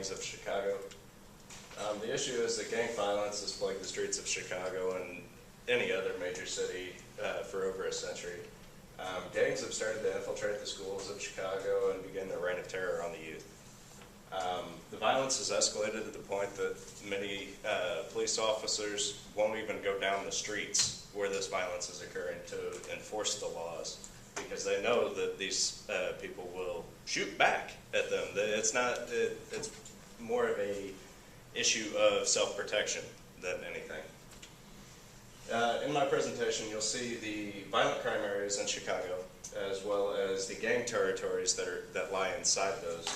gangs of Chicago. The issue is that gang violence has plagued the streets of Chicago and any other major city for over a century. Gangs have started to infiltrate the schools of Chicago and begin their reign of terror on the youth. The violence has escalated to the point that many police officers won't even go down the streets where this violence is occurring to enforce the laws, because they know that these people will shoot back at them. It's more of a issue of self-protection than anything. In my presentation, you'll see the violent crime areas in Chicago, as well as the gang territories that lie inside those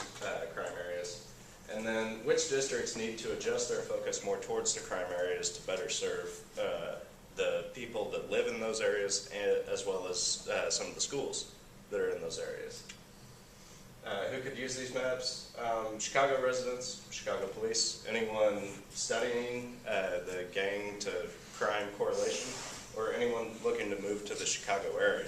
crime areas, and then which districts need to adjust their focus more towards the crime areas to better serve the people that live in those areas, as well as some of the schools that are in those areas. Who could use these maps? Chicago residents, Chicago police, anyone studying the gang to crime correlation, or anyone looking to move to the Chicago area.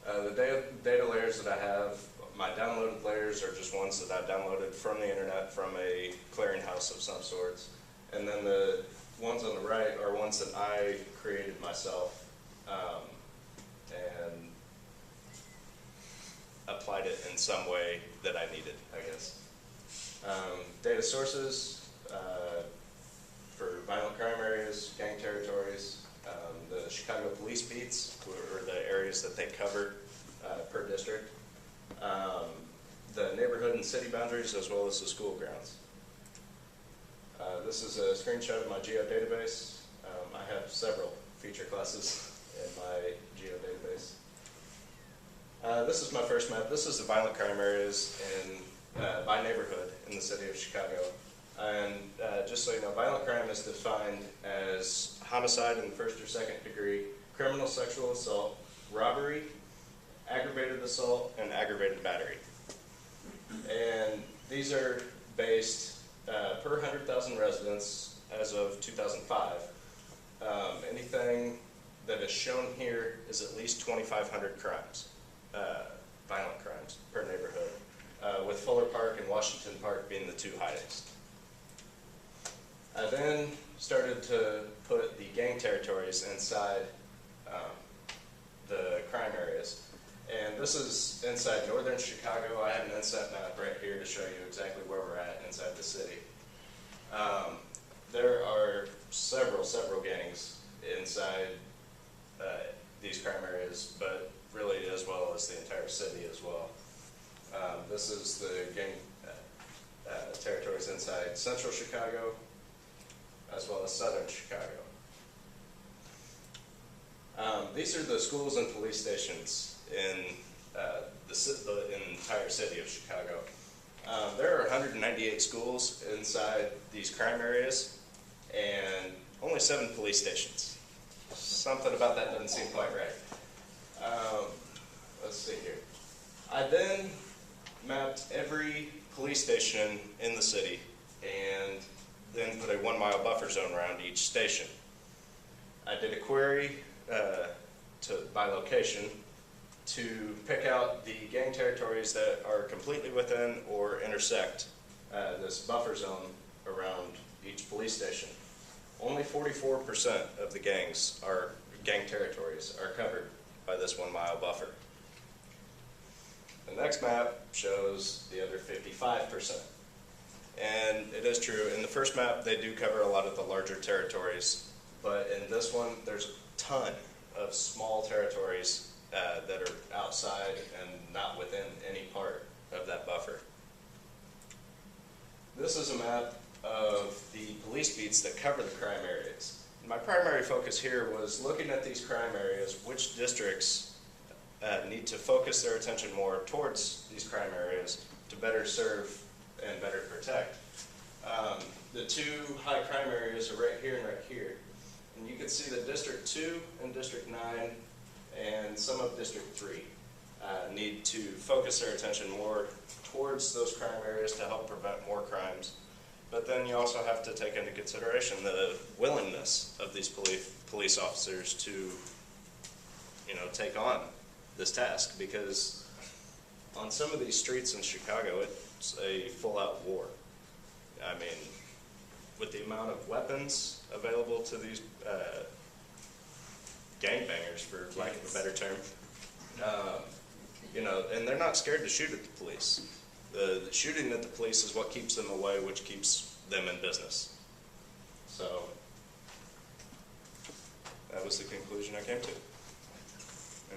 The data layers that I have, my downloaded layers are just ones that I downloaded from the internet from a clearinghouse of some sorts. And then the ones on the right are ones that I created myself and applied it in some way that I needed, I guess. Data sources for violent crime areas, gang territories, the Chicago police beats, or the areas that they cover per district, the neighborhood and city boundaries, as well as the school grounds. This is a screenshot of my geo database. I have several feature classes in my geo database. This is my first map. This is the violent crime areas by neighborhood in the city of Chicago. And just so you know, violent crime is defined as homicide in the first or second degree, criminal sexual assault, robbery, aggravated assault, and aggravated battery. And these are based per 100,000 residents as of 2005. Anything that is shown here is at least 2,500 crimes, violent crimes per neighborhood, with Fuller Park and Washington Park being the two highest. I then started to put the gang territories inside the crime areas. And this is inside northern Chicago. I have an inset map right here to show you exactly where we're at inside the city. There are several gangs inside these crime areas, but really as well as the entire city as well. This is the gang territories inside central Chicago, as well as southern Chicago. These are the schools and police stations in the entire city of Chicago. There are 198 schools inside these crime areas and only 7 police stations. Something about that doesn't seem quite right. Let's see here. I then mapped every police station in the city and then put a 1-mile buffer zone around each station. I did a query by location to pick out the gang territories that are completely within or intersect this buffer zone around each police station. Only 44% of the gang territories are covered by this 1-mile buffer. The next map shows the other 55%. And it is true, in the first map they do cover a lot of the larger territories, but in this one there's a ton of small territories that are outside and not within any part of that buffer. This is a map of the police beats that cover the crime areas. My primary focus here was looking at these crime areas, which districts need to focus their attention more towards these crime areas to better serve and better protect. The 2 high crime areas are right here and right here. And you can see that District 2 and District 9 and some of District 3 need to focus their attention more towards those crime areas to help prevent more crimes. But then you also have to take into consideration the willingness of these police officers to, take on this task, because on some of these streets in Chicago, it's a full-out war. I mean, with the amount of weapons available to these gangbangers, for lack of a better term, you know, and they're not scared to shoot at the police. The shooting at the police is what keeps them away, which keeps them in business. So that was the conclusion I came to.